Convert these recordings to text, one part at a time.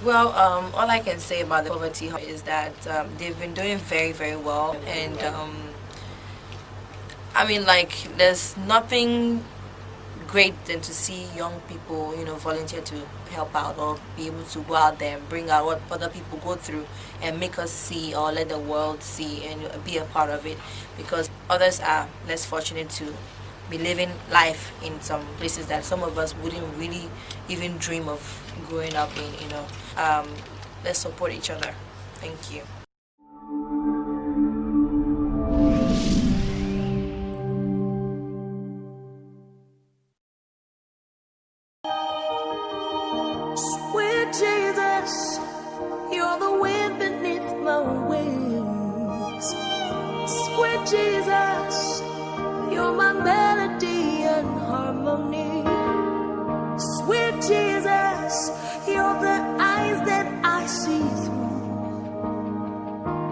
Well, all I can say about the poverty is that they've been doing very, very well, and I mean, like, there's nothing great than to see young people, volunteer to help out or be able to go out there and bring out what other people go through and make us see or let the world see and be a part of it, because others are less fortunate to be living life in some places that some of us wouldn't really even dream of growing up in. Let's support each other. Thank you. Sweet Jesus, you're the wind beneath my wings. Sweet Jesus, you're my melody and harmony. Sweet Jesus, you're the eyes that I see through.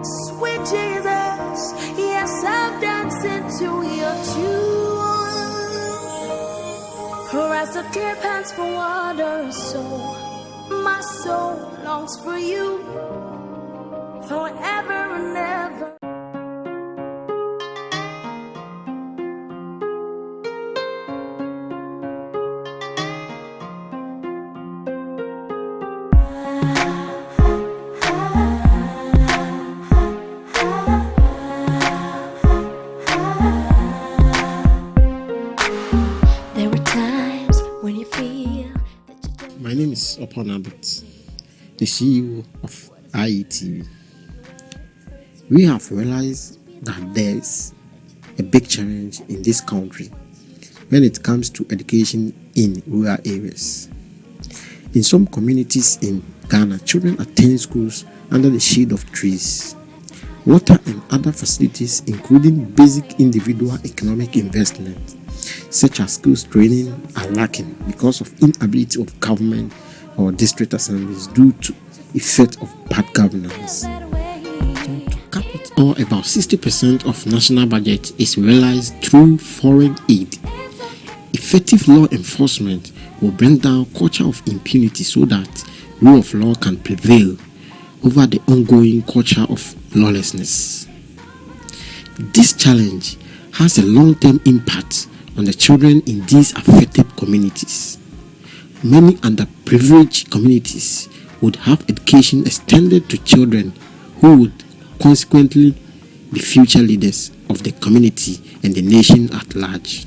Sweet Jesus, yes, I'm dancing to your tune. For as the deer pants for water, so my soul longs for you forever and ever. There were times when you feel that My name is Upon Abbott, the CEO of IETV. We have realized that there's a big challenge in this country when it comes to education in rural areas. In some communities in Ghana, children attend schools under the shade of trees. Water and other facilities, including basic individual economic investment, such as skills training, are lacking because of inability of government or district assemblies due to effect of bad governance. To cap it all, about 60% of national budget is realized through foreign aid. Effective law enforcement will bring down culture of impunity so that rule of law can prevail over the ongoing culture of lawlessness. This challenge has a long-term impact on the children in these affected communities. Many underprivileged communities would have education extended to children who would consequently be future leaders of the community and the nation at large.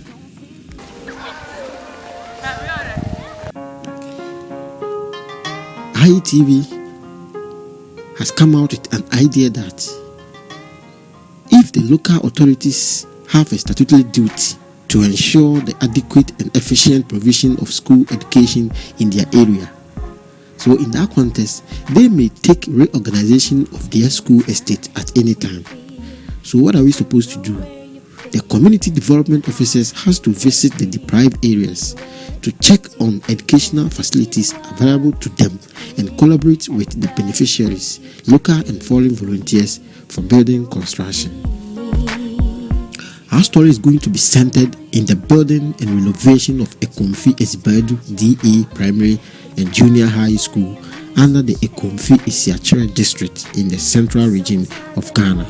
IETV has come out with an idea that if the local authorities have a statutory duty to ensure the adequate and efficient provision of school education in their area, so in that context, they may take reorganization of their school estate at any time. So what are we supposed to do? The community development officers has to visit the deprived areas to check on educational facilities available to them and collaborate with the beneficiaries, local and foreign volunteers for building construction. Our story is going to be centered in the building and renovation of EKUMFI DA Primary and Junior High School under the EKUMFI district in the central region of Ghana.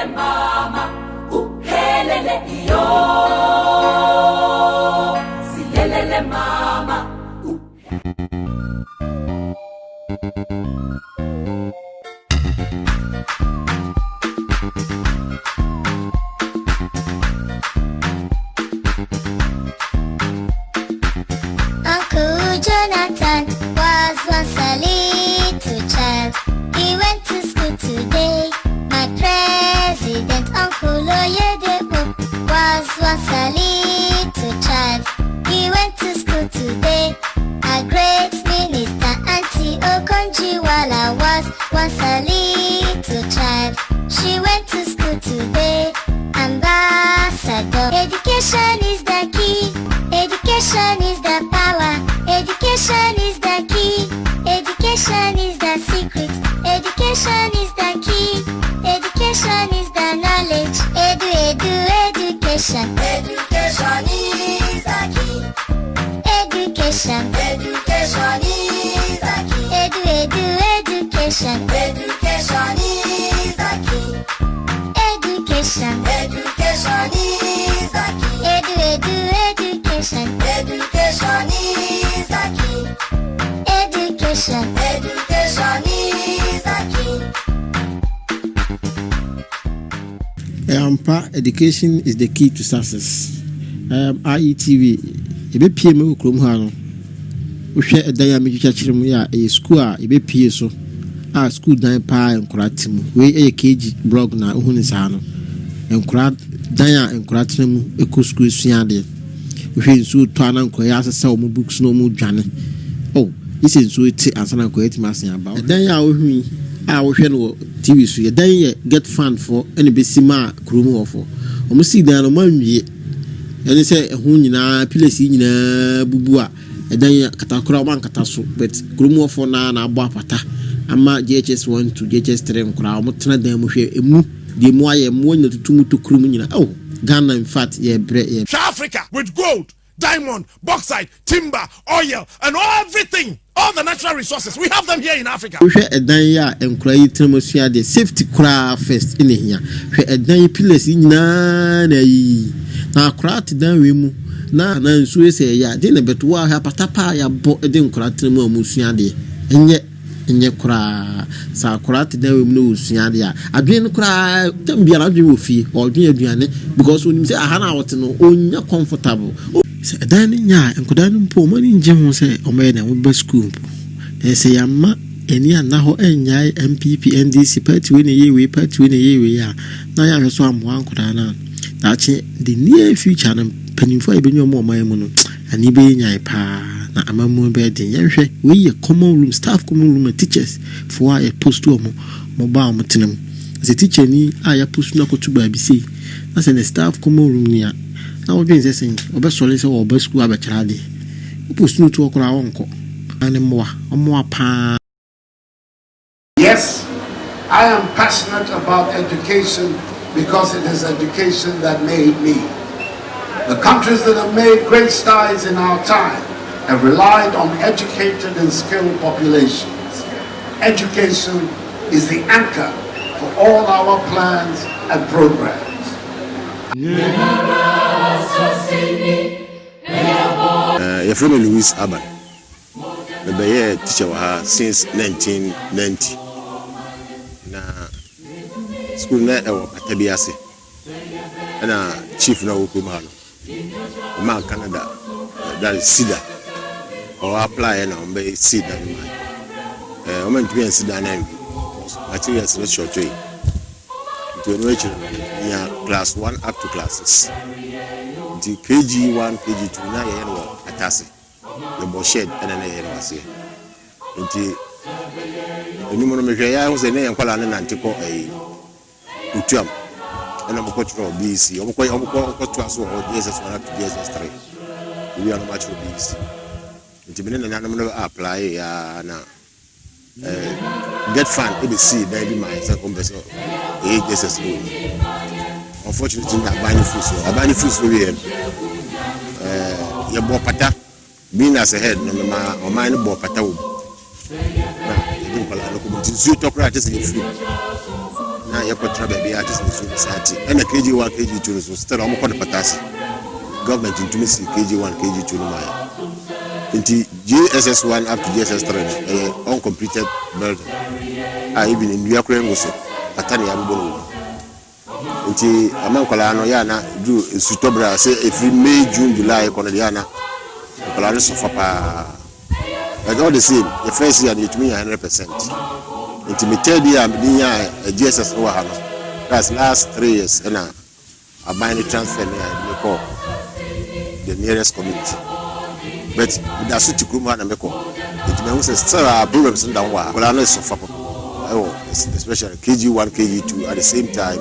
Mama, Education is the power. Education is the key. Education is the secret. Education is the key. Education is the knowledge. Education. Education is the key. Education. Education is the key. Education. Education is the key. Education. Education is the key. Education. Education is the key. Education. Education is the key. Education is the key to success. IETV. Ebe PM ukrom ha no. Uhwe edan ya mejucha chirem ya school a ebe PA so. School dan pa enkoratim. We KG blog na ohuni sa no. Enkora dan ya enkoratim eko school suade. Uhwe nsu to anan koya asesa o mu books no mu dwane. Oh, this is so it answer ko eti masen aba. Dan ya ohwi wohwe no TV so ye dan ye get fund for any besima krom ofo. Omo si dan no manwie. Ene say ehun nyina pilesi nyina bubu a edan katakura man kataso but krom ofo na abo apata ama GHS 1 to GHS 3 nkura omo tena dan mo hwe emu de mo aye mo nya tutumu to krom nyina. Oh, Ghana in fact ye bre ye Africa with gold, diamond, bauxite, timber, oil, and everything. All the natural resources. We have them here in Africa. We edan ya enkura yi tremosia de safety kura first in here. We edan pillars nyina na yi. Na kura ti dan we mu na nsu ese ya de na beto ha patapa ya bo de nkura tremu amusua de. Enye kura sa kura ti dan we mu no usua de a. Adwen kura tambia na adwen ofie. Odwen aduane because onim say aha na wote no onya comfortable. Dan nya enkoda no mpo mani nje ho se omaye na wo ba school mpo se yamma eni anaho enyai MPP NDC party we ne yewe party we ne yewe ya na ya hweso amho ankoda na dachi the near future na panimfo ebenyo mo omaye mu no ani be nyai pa na amamu be den yenhwe we ye common room staff common room teachers for a post to mo ba mo tenam the teacher ni aya post na kotuba bi sei na se the staff common room ni now we say saying obe sole say obe school abechara de post to okra wonko ane moa pa. Yes, I am passionate about education because it is education that made me. The countries that have made great strides in our time have relied on educated and skilled populations. Education is the anchor for all our plans and programs. Your friend Louis Aban, the teacher since 1990. Na school na Atabiase, and chief na Ukumano, man Canada, that is Sida, or apply and on bay Sida. I went to be a Sida name, materials not short way. To enrich class 1 up to classes. The KG1, KG2, na yen atase. The boshed and an air was here. The Numonomia was a name called an antico a Utum. And I'm a coach for BC. I'm quite to us or Jesus 1 up to Jesus 3. We are much for BC. It's been an animal apply now. Get fun, ABC, baby, my second vessel. Jesus. Unfortunately, I'm buying food for you. Your bopata being as a head, no matter or mine bopata. You talk right as a food. Now you're put baby artists in society. And a KG1, KG2 is still almost a patasi. Government intimacy KG1, KG2 Maya. Into GSS1 up to GSS3, uncompleted building. Even in Ukraine was Atani Abu. Nti amankola no ya na do sutobra say every May, June, July konadiana kola no so pa but all the same the first year it mean 100%. Nti me third year me ya GSS no ha no that's last 3 years and I buy the transfer me call the nearest community but that's to kuma na me call it me say still problems in that wa kola no so fa oh teachers, especially KG1, KG2, at the same time,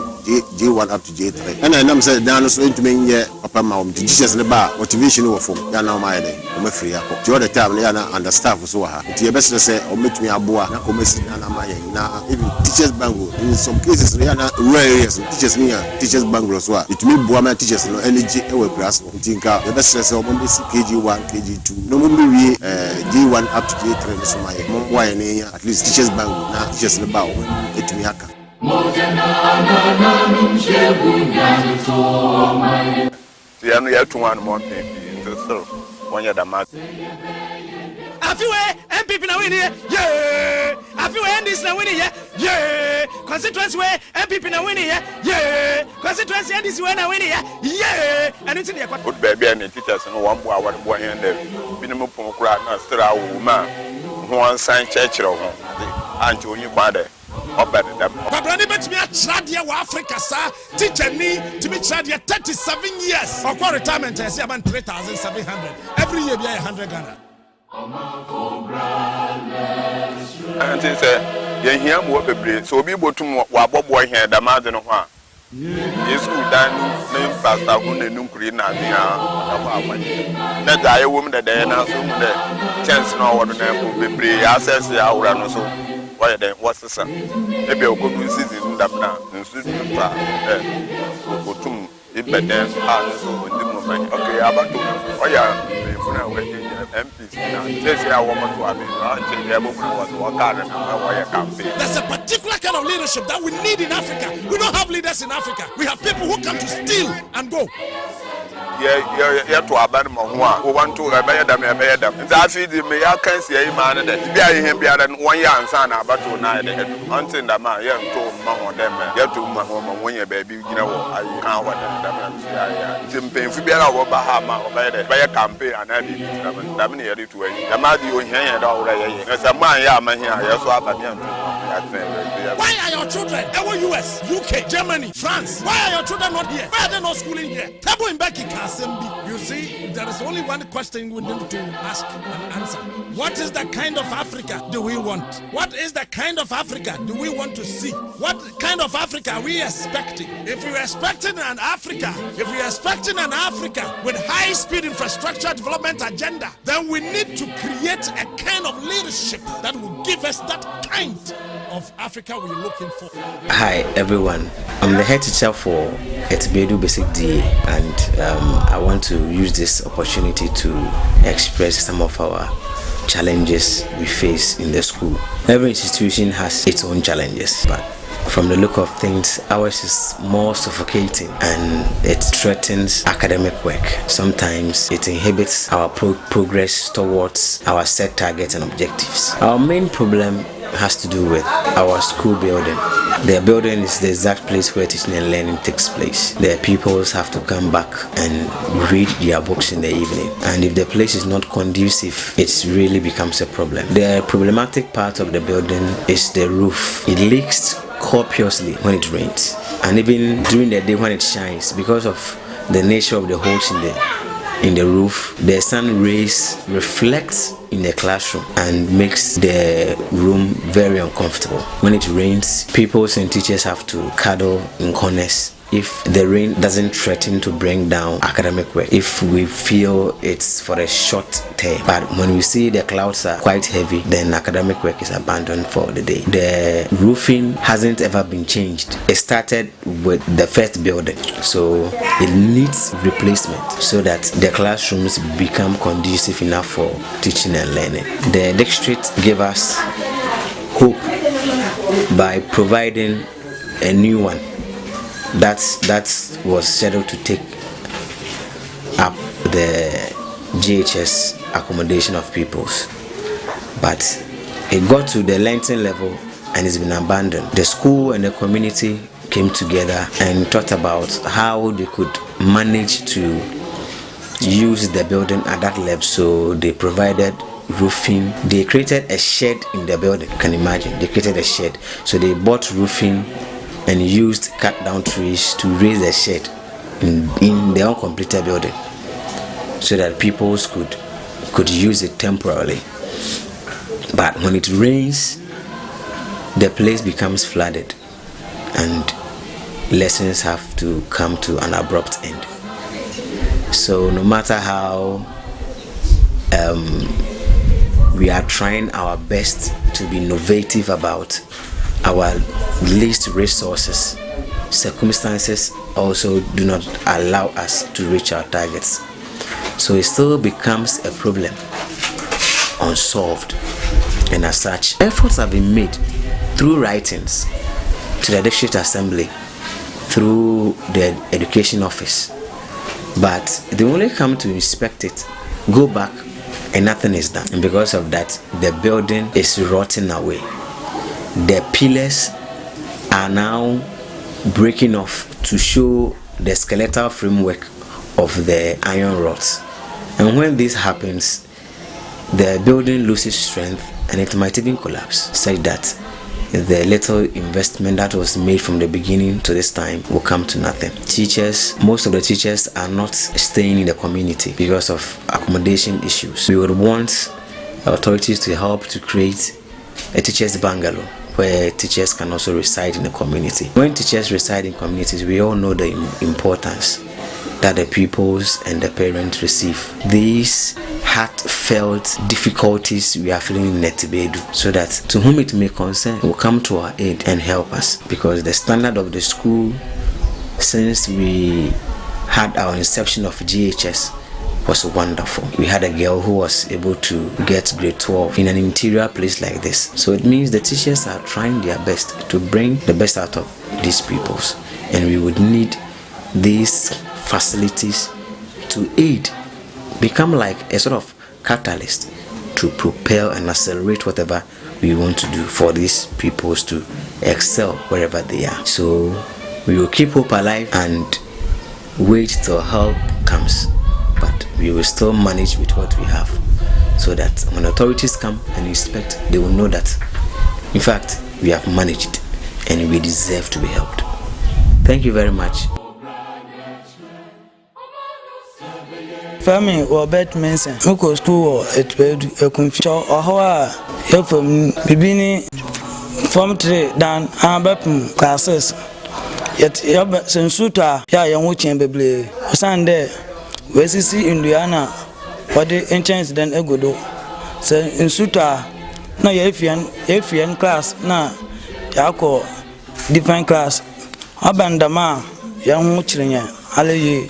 J1 up to J3. And I'm saying, down so into me, Papa Mom, the teachers in the bar, motivation over from Yana Mine, I'm a free. The other time, they are understaffed for so hard. The best to say, or meet me a boa, na commerce in Anamaya. Now, even teachers bango, in some cases, they are not rare areas, teachers near, teachers bango as well. It means Boama teachers, no energy, our grass, Tinka, the best to say, KG1, KG2, no more J1 up to J3, so my why at least teachers bango, now teachers in the bow, it me haka. The only have to one more thing to serve when you're the master. I feel MPP now winning, yeah. I feel this now winning, yeah. Constituency way MPP now winning, yeah. Constituency this way now winning, yeah. And it's in the good baby and the teachers and one boy and the minimum crowd, not still a woman who wants sign church or Auntie when you bother. But Brother, bet me a Tradia Africa, sir. Teacher me to be Tradia 37 years. Or retirement, I say about 3,700. Every year, be 100 Ghana. And they say, you hear more baby, so be able to walk boy here, the mother of one. Yes, good done, name Pastor Wooden Nukrina. That I woman that they announced the chance no one will be access the hour and so. Why then? What's the sun? Maybe I'll go to season that now and soon go to it, but then okay, I'm about to. Oh, yeah, MPs now. Just I want to have it. There's a particular kind of leadership that we need in Africa. We don't have leaders in Africa. We have people who come to steal and go. Yeah, to abandon my who want to obey them. That's it. Me, I can't see a man that be I him be than 1 year and son about to night. Until the man, young told Mamma them, you to my home when your baby, you know, I can't want them. It's painful to be our Bahama or by a campaign and I did them near it way. The man you hear already. As a man, yeah, man, here, I saw about them. Why are your children? US, UK, Germany, France. Why are your children not here? Why are they not schooling here? Tabo in Becky Assembly. You see, there is only one question we need to ask and answer. What is the kind of Africa do we want? What is the kind of Africa do we want to see? What kind of Africa are we expecting? If we're expecting an Africa, with high-speed infrastructure development agenda, then we need to create a kind of leadership that will give us that kind of Africa we're looking for. Hi everyone, I'm the head teacher for ETSIBEEDU Basic DA, and I want to use this opportunity to express some of our challenges we face in the school. Every institution has its own challenges, but from the look of things, ours is more suffocating and it threatens academic work. Sometimes it inhibits our progress towards our set targets and objectives. Our main problem has to do with our school building. The building is the exact place where teaching and learning takes place. The pupils have to come back and read their books in the evening, and if the place is not conducive, it really becomes a problem. The problematic part of the building is the roof. It leaks copiously when it rains, and even during the day when it shines, because of the nature of the holes in the roof, the sun rays reflect in the classroom and makes the room very uncomfortable. When it rains, pupils and teachers have to cuddle in corners if the rain doesn't threaten to bring down academic work, if we feel it's for a short term. But when we see the clouds are quite heavy, then academic work is abandoned for the day. The roofing hasn't ever been changed. It started with the first building, so it needs replacement so that the classrooms become conducive enough for teaching and learning. The district gave us hope by providing a new one that was scheduled to take up the GHS accommodation of pupils, but it got to the Lenten level and it's been abandoned. The school and the community came together and thought about how they could manage to use the building at that level, so they provided roofing. They created a shed in the building. You can imagine, they created a shed, so they bought roofing and used cut down trees to raise the shed in the uncompleted building so that people could use it temporarily. But when it rains, the place becomes flooded and lessons have to come to an abrupt end. So no matter how we are trying our best to be innovative about our least resources, circumstances also do not allow us to reach our targets. So it still becomes a problem unsolved, and as such, efforts have been made through writings to the district assembly, through the education office, but they only come to inspect it, go back, and nothing is done. And because of that, the building is rotting away. The pillars are now breaking off to show the skeletal framework of the iron rods. And when this happens, the building loses strength and it might even collapse, such that the little investment that was made from the beginning to this time will come to nothing. Teachers, most of the teachers are not staying in the community because of accommodation issues. We would want authorities to help to create a teachers' bungalow where teachers can also reside in the community. When teachers reside in communities, we all know the importance that the pupils and the parents receive. These heartfelt difficulties we are feeling in ETSIBEEDU, so that to whom it may concern will come to our aid and help us, because the standard of the school since we had our inception of GHS was wonderful. We had a girl who was able to get grade 12 in an interior place like this. So it means the teachers are trying their best to bring the best out of these pupils, and we would need these facilities to aid, become like a sort of catalyst to propel and accelerate whatever we want to do for these pupils to excel wherever they are. So we will keep hope alive and wait till help comes, but we will still manage with what we have, so that when authorities come and inspect, they will know that in fact we have managed and we deserve to be helped. Thank you very much. Family or bed mention, Muko school or EKUMFI or how you're from Bibini from 3 down Ambapum classes. Yet Sensuta, young watching baby. Sunday, where see Indiana, what the enchants then Egodo. So in Suta, no Efian class, na Yako different class. Abandama, young watching ya, Alaye,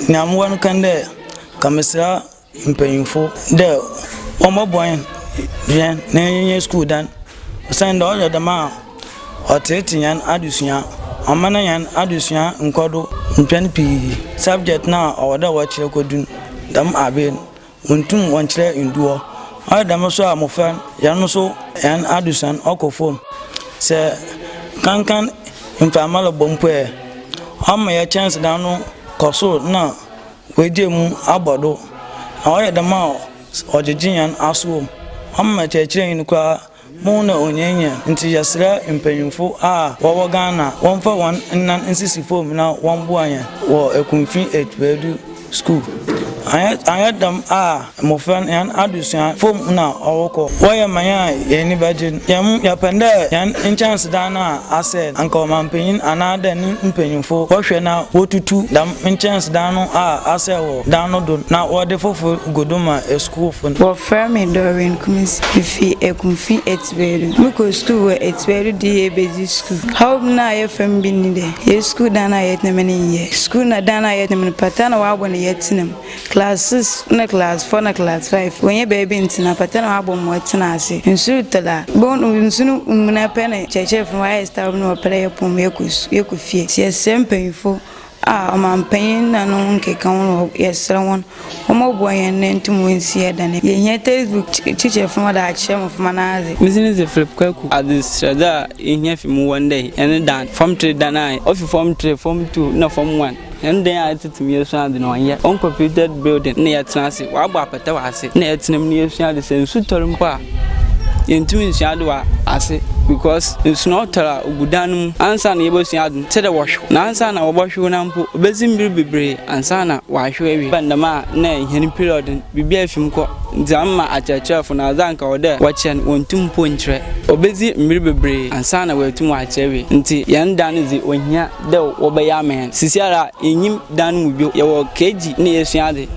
Namuan Kande. Kamesra mpanyinfo de omo boy yen na yenye school dan san do order ma otetinyan adusua amana yan adusua nkodo mpyan pi subject na owoda wache kodun dam aben untum wonchire induo adam so amofan yan so yan adusan okofom se kankan impamalo bompo e amma ya chance danu koso na wejemu abodo awoye dama ojejian aso amma chechire ni kwa muna onyenye nti yasra mpanyimfo a wowo Ghana wonfa won nnan nsisi fom na wonbo anya wo EKUMFI ETSIBEEDU school ayadam a mofan yan adusan fom na owoko woye manya yeni bajin ya panda yan chance dana ase anka mampanyin anada ni mpanyimfo wohwe na wotutu dam chance dano a ase wo dano do na wode fofo godoma school fon wo frame Doreen kumisi EKUMFI ETSIBEEDU muko school ETSIBEEDU di basic school how na ye fam bi ni de ye school dana yet na meni ye school na dana yet na meni patana wa abone yetinem classes na class 4 na class 5 when you baby ntina patana wa abon mo tina ase nsu tala bon nsunu na pene cheche from why start no play pom yekufie sie sempanyfo a mampanyin na no nke kan no yesra won omo boyen nentum wensie dane ye nya Facebook teacher from da chem of manaze business e flip kwaku adisrada ihnya fi mu one day and dan from 3 dan of from 3 from 2 na from 1 and then I took me so and no year uncompleted building near transit wa gba pata wa ase na etinam ne yesua de sensu torumpa yentumi nsuado wa ase because it's not ugudanum ansa na yebosua adu tede wohwo na ansa na wobohwo na mpo obezimbiri bebre ansa na wahwo ewi bandama na iheni period bibia afim ko nti amma akyerɛkyerɛfo na zanka ɔdɛ wɔkyɛ no wɔntum po nkyerɛ obezi mmiri bebree ansa na wɔatum akyerɛwe nti yɛn dan no dze ohia dɛ wɔbɛyɛ amen sisiara enyim dan mu bio yɛwɔ keji ne yɛsua de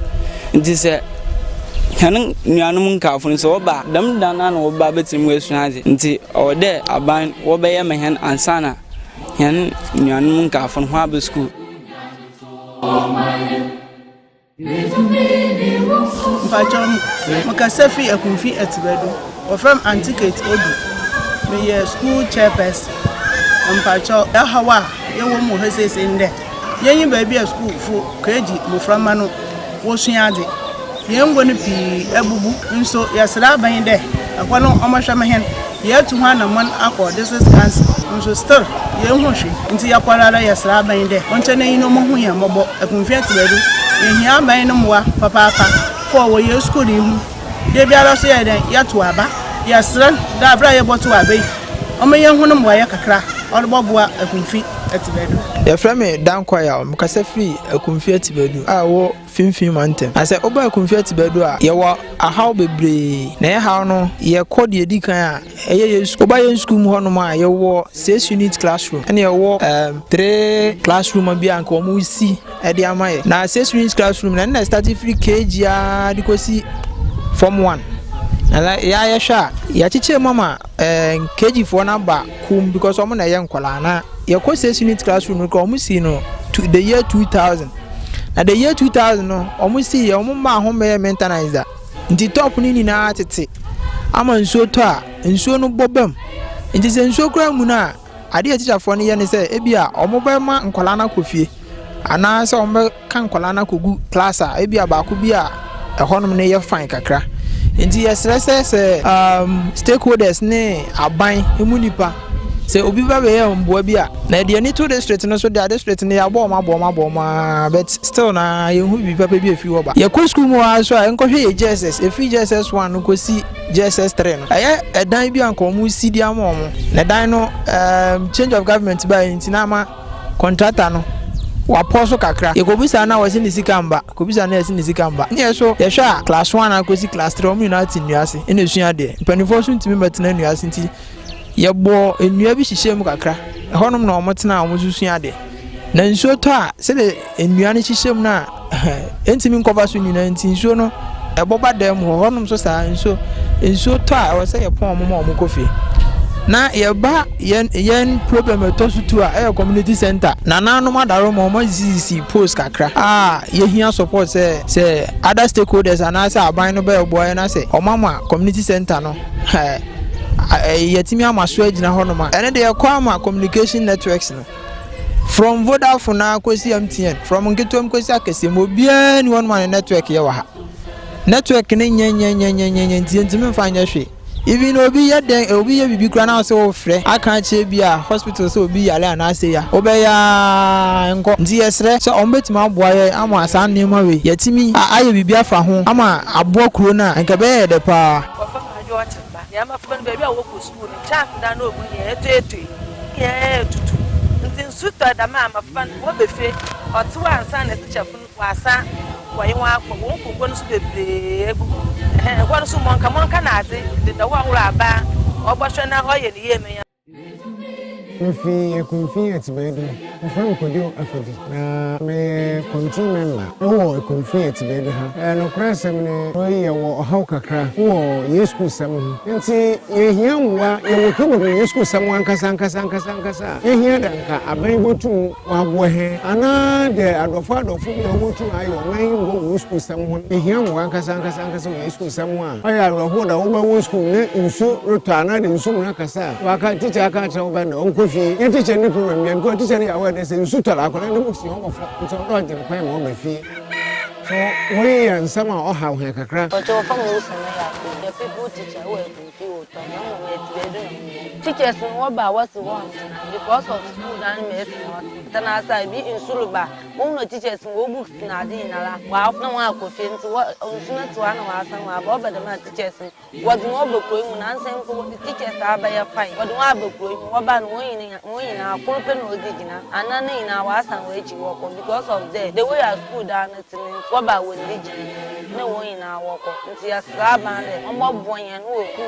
nti sɛ hɛn nuanom nkafo no sɛ wɔba dɛm dan na wɔba betim wɔasua de nti ɔdɛ aban wɔbɛyɛ mehɛn ansa na hɛn nuanom nkafo no ho aba school Mpachom Makasefi EKUMFI ETSIBEEDU from Antikate Odu me school chairperson Mpacho Hawa yewo mo hesese inde yenyi baby a school fo keji moframa no wo suade yengo ne pi ebubu nso yesra ban de akwa no omahwe mehen yetu ho na mon akọ this is cancer nso still yenho hwe nti yakwarara yesra ban de onche na yino mo hu ya mobo EKUMFI ETSIBEEDU ehia ban no moa papa for wo ye school ihu de biara so ye den yato aba yesra da bra ye boto abai omaye hu no moa ye kakra orboboa EKUMFI ETSIBEEDU ye frame dan kwaya mkasa free EKUMFI ETSIBEEDU a wo finfin mantem ase oba EKUMFI ETSIBEEDU a ye wo ahaw bebre na ye haw no ye kode edi kan a eye ye oba ye school mu hono ma ye wo 6 unit classroom ene ye wo 3 classroom bi anka o mu si e de amaye na 6 unit classroom na start free kg a dikosi form 1 ala ya sha ya chiche mama kg for number kum because omo na ye nkola na ye ko 6 unit classroom ko omo si no to the year 2000 na the year 2000 no omo si ye omo ma ho me maintenance da nti top ni na tete ama nsuo to a nsuo no bobam nti se nsuo kura mu na ade ya teacher for no ye ne se ebia omo ba ma nkola na kofie ana se omo kan nkola na kogu class a ebia ba ko bi a ehonom ne ye fine kakra nti yesrese stakeholders ne aban emunipa se obi ba be ye mboa bi a na de ani to district no so de district ne ya bo ma but still na ye hu bi papa bi efi wo ba ye ko school mu aso a enko hwe ye JSS efi JSS 1 no ko si JSS 3 no aye edan bi anko mu si di ama omo na dan no change of government ba nti na ma contractor no waposo kakra ye ko bisa na wasi ni sikamba ko bisa na yasi ni sikamba nye so ye hwa class 1 na ko si class 3 omu na ati nuase ene sua de mpanifo so ntimi betena nuase nti ye bo enua bi hihye mu kakra honom na omotena omusua de na nsuo to a se de enua ne hihye mu na entimi nkova so nyina nti nsuo no eboba dem honom so sa nsuo to a wo se ye pon omo kofi na ye ba yen problem to so to a community center na nanu madaro mo ZCC post kakra ye hia support say other stakeholders and as aban no be boy na say omama community center no yetimi amaso agina hono ma ene de yakwa ma communication networks no from Vodafone na kosi MTN from ngetom kosi akese mo bia ni one man network ye wa ha network ne nyenyenyenyenyenyen ntimi mfanya hwe even obi ye den obi ye bibi kura na so wo frɛ aka che bia hospital so obi yale ana ase ya obeya nko nti yesre so ombetima aboa ye ama asa nema we yetimi aye bibi afa ho ama aboa kuro na nka be ye de pa ya mafuban baby a woko school ni chance da no ogun ye eto ye tutu nti nsuta da ma mafuban wo befe otu ansa na teacher fun wasa waye wa akọ wo kongo no so bebre ebu wo no so monka na ade da wa wura aba ogbahwe na hoye ni ye me ya EKUMFI ETSIBEEDU from Kodio Afedi na me control member EKUMFI ETSIBEEDU ha no krasem ne oye wo haw kakra wo ye school sam nti ye hia mwa ye wo kubo ye school sam ankasa ye hia danka aban botum wa bo he ana de adofo bi botum ayo man go school sam ho ye hia mwa ankasa ye school sam a oya ro da wo ba wo school ne nsu roto ana de nsu mu akasa waka teacher aka tra wo ba na fi ye teacher ni problem yan ko teacher ya wa de se nsu tala ko na mo si ho fo nso do je kwa mo ba fi so we yan sama o ha ho kakra o to fa mo se na ya ko the people teacher we EKUMFI o to na mo ETSIBEEDU teachers wo ba was one because of school dan me tana sa bi insuluba mo no teachers wo books na di na la wa na wa ko fi nti wo nsu na to na wa san wa ba da ma teachers wo do wo be ko mu na nsem ko teachers aba ya fine wo do wa be ko mu wo ba no wo yin na akoro pe no odi gina ana na ina wa san wa echi wo ko because of the way our school dan tin ba wendi jina na won ina woko nti ya saba de ombo boyen no ku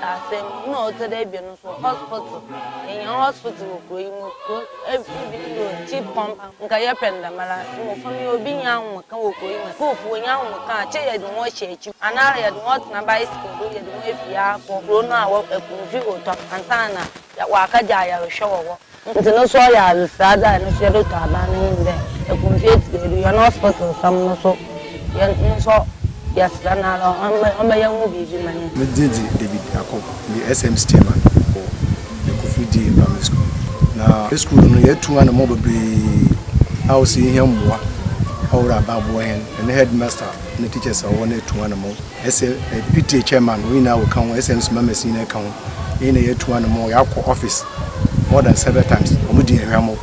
asem no to de bi no so hospital in hospital ko imu ko every no cheap pump nka ye penda mala mo fami obi nya wo ka wo ko imu ko fu nya wo ka che ye de wo shechi anara ye de what na bicycle do ye de wo efia ko ro no awo ekunfi oto antana ya wa ka ja ya hwe wo nti no so ya sada no so do ta ba ne nde EKUMFI ETSIBEEDU ya no hospital sam no so ya no so ya sana lo amba ya mu bibi mane me didi David Akop the SMC chairman EKUMFI primary school na school no ye tuwa na mo bebe house here mboa awra babo hen and headmaster and teachers are one tuwa na mo PTA chairman we now kan SMC members in kan ina ye tuwa na mo ya ko office more than 7 times omo di ehwamo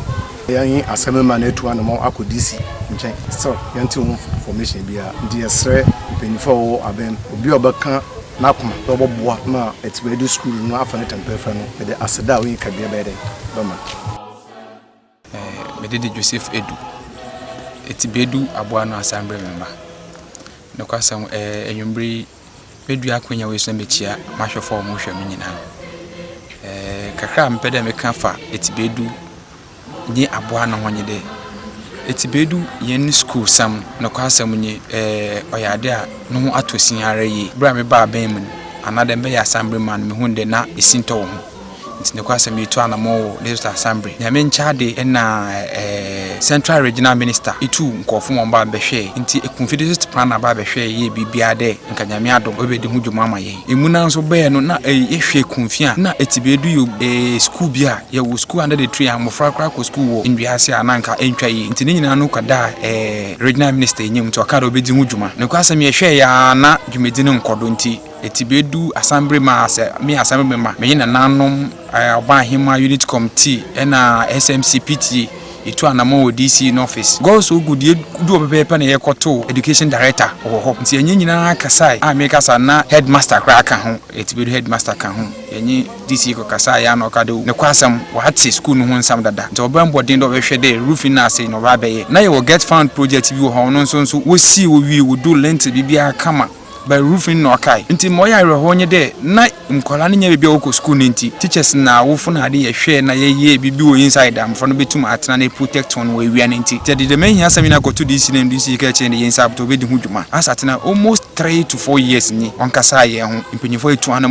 yan assemblyman etu an mo akodisi nchen so yanti information bia ndi esre penifo wo abem obi obeka na koma oboboa na ETSIBEEDU school no afane tempefa no de aseda we ka bia bede bama medede Joseph Edu ETSIBEEDU aboa no assembly member no kwasam enwumbre medu akwanya we so mechia mahwefo mo hwam nyina kakra mpede meka fa ETSIBEEDU ni aboa no honye de ETSIBEEDU yen school sam no kwasam nyi oyade a no ho atosin ara yi bra me ba ben mu anade mbe ya assembly man me hunde na esinto wo nti ne kwasam yitu anamo legislative assembly nyame nchade na central regional minister itu nkofo mo ba behwe nti EKUMFI district plan ba behwe ye bibia de nka nyame adom obedi hu dwuma ma ye emuna nso be no na ehwe EKUMFI a na ETSIBEEDU yo school bia ye wo school under the tree amofra kra ko school wo ndwiase ananka entwa ye nti ne nyina no kada regional minister nyem to akara obedi hu dwuma ne kwasam ye hwe ya na dwumedi ne nkodo nti ETSIBEEDU assembly ma me assembly ma me na nanom Oba Hima Unit Committee na SMC PTA itu anamo DC in office go so good ye do pepe na ye koto education director ho nti enye nyina kasai make sa na headmaster kra ka ho ETSIBEEDU headmaster ka ho enye DC ko kasai ya no kado ne kwasam wati school no ho nsam dada nti obambodin do behwe de roofing na say no ba be na ye get fund project bi ho no nso wo si wo wi wo do lent bibia kama by roofing no kai nti moya rehonye de na mkola ne nya bibia wo school nti teachers na wo fo na ade ye hwe na ye bibi wo inside am fo no betum atena na protect on we wi nti tedi de men hia samina ko to DC na DC ka che ne yin sab to bedi hu dwuma asatena almost 3 to 4 years ni onkasa ye ho impanyefo etu hana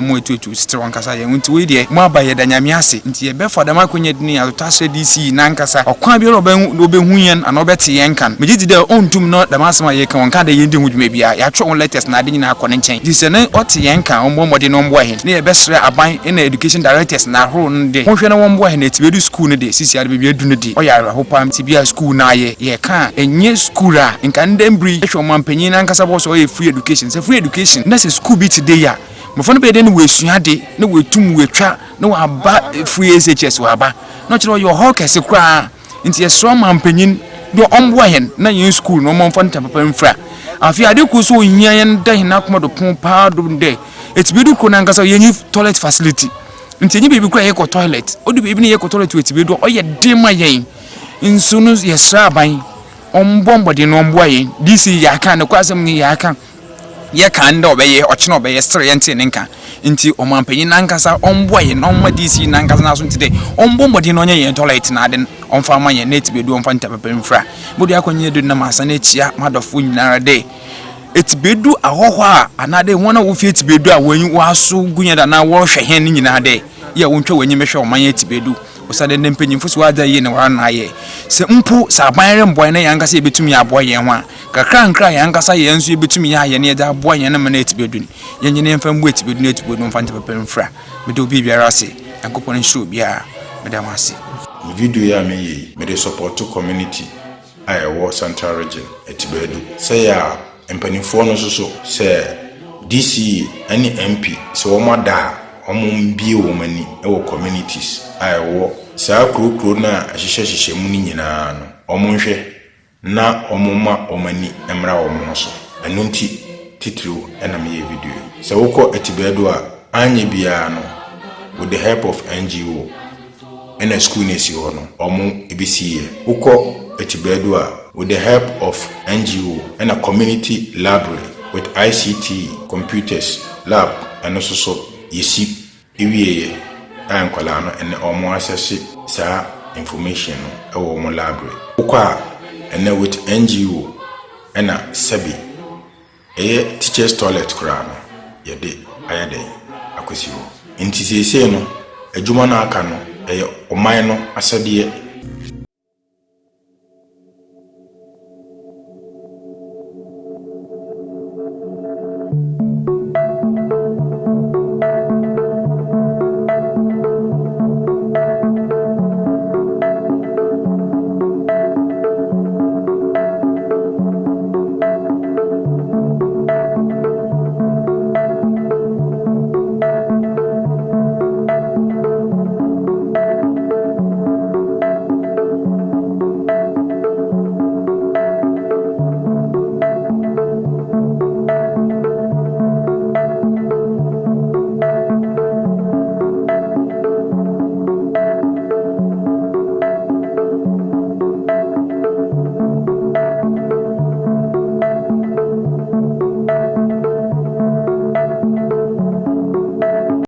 mo etu sister onkasa ye nti we de mo abaye da nyame ase nti ye be for da makonya dini atase DC na nkasa okwan bi obe hu yen ana obeti yen kan megidi de ontum no da masema ye kan onka da ye ndi hu dwuma bia ya twa latest na adini na akone nchen dise ne oti yenka ommomode no mbo ahen ne ebesre aban na education directors na horo nde honhwe na wombo ahen ETSIBEEDU school ne de CCR bibia du ne de oyara hopa mtibia school na ye ka enye school a nka ndembri ehwe omampanyin na nkasa bo so free education se free education na se school bi today ya mfano be de ne wesuade ne wetum wetwa ne waba free SHS waba no kire yo ho kese kra nti ye so omampanyin do ombo ahen na ye school no momfo ntapapa mfra afi ade ku so hia yen da hina kuma do pon pa do de ETSIBEEDU ko na ngasa yenyi toilet facility nti enyi bebi kura ye ko toilet odu bebi ne ye ko toilet ETSIBEEDU oye dema yen nsunu ye sraban ombombode no ombo ayen DC ya kan ne kwasem ni ya kan ye kan da obeye ochina obeye stre yente ne nka nti omampanyin nankasa ombo ayen omma DC nankasa na so nti de ombombode no nye ye toilet na ade omfa ma ye ETSIBEEDU omfa ntapapa mfra bodi akonye do na masa na chia madofo nyinara de ETSIBEEDU ahoho a anade wona wo fi ETSIBEEDU a wanyi waso gunya da na wo hwe hen nyina de ye wontwa wanyi mehwe oman ETSIBEEDU osade ne mpanyimfo so wada ye ne wa na ye se mpo sa banre mboy na yankasa ebetumi aboa ye ho a kakra nkra yankasa ye nso ebetumi ya ye ne ye da aboa ye na ma ETSIBEEDU ni ye nyine mfa mbu ETSIBEEDU na ETSIBEEDU mfa ntapapa mfra mede obi biara se yankopon show biara mede amase video ya me yi me de support to community ayewo central region ETSIBEEDU say ya empanifo no so say DC any MP so wo mada omumbie wo mani ewo communities ayewo sa krokro na ahihye mu ni nyina no omunhwe na omuma omani emra wo mo so enunti titru ena me video so woko ETSIBEEDU a anye bia no with the help of NGO ena school nesi ho no omu ebisiye woko ETSIBEEDU with the help of NGO and a community library with ICT, computers, lab, and also so yesi iwiye ankwala no and omo access sa information e wo mo library. Ukwa and with NGO and a sebi teachers toilet kra no yede ayade akwesiwo. Nti sese no adwuma na aka no oman no asade.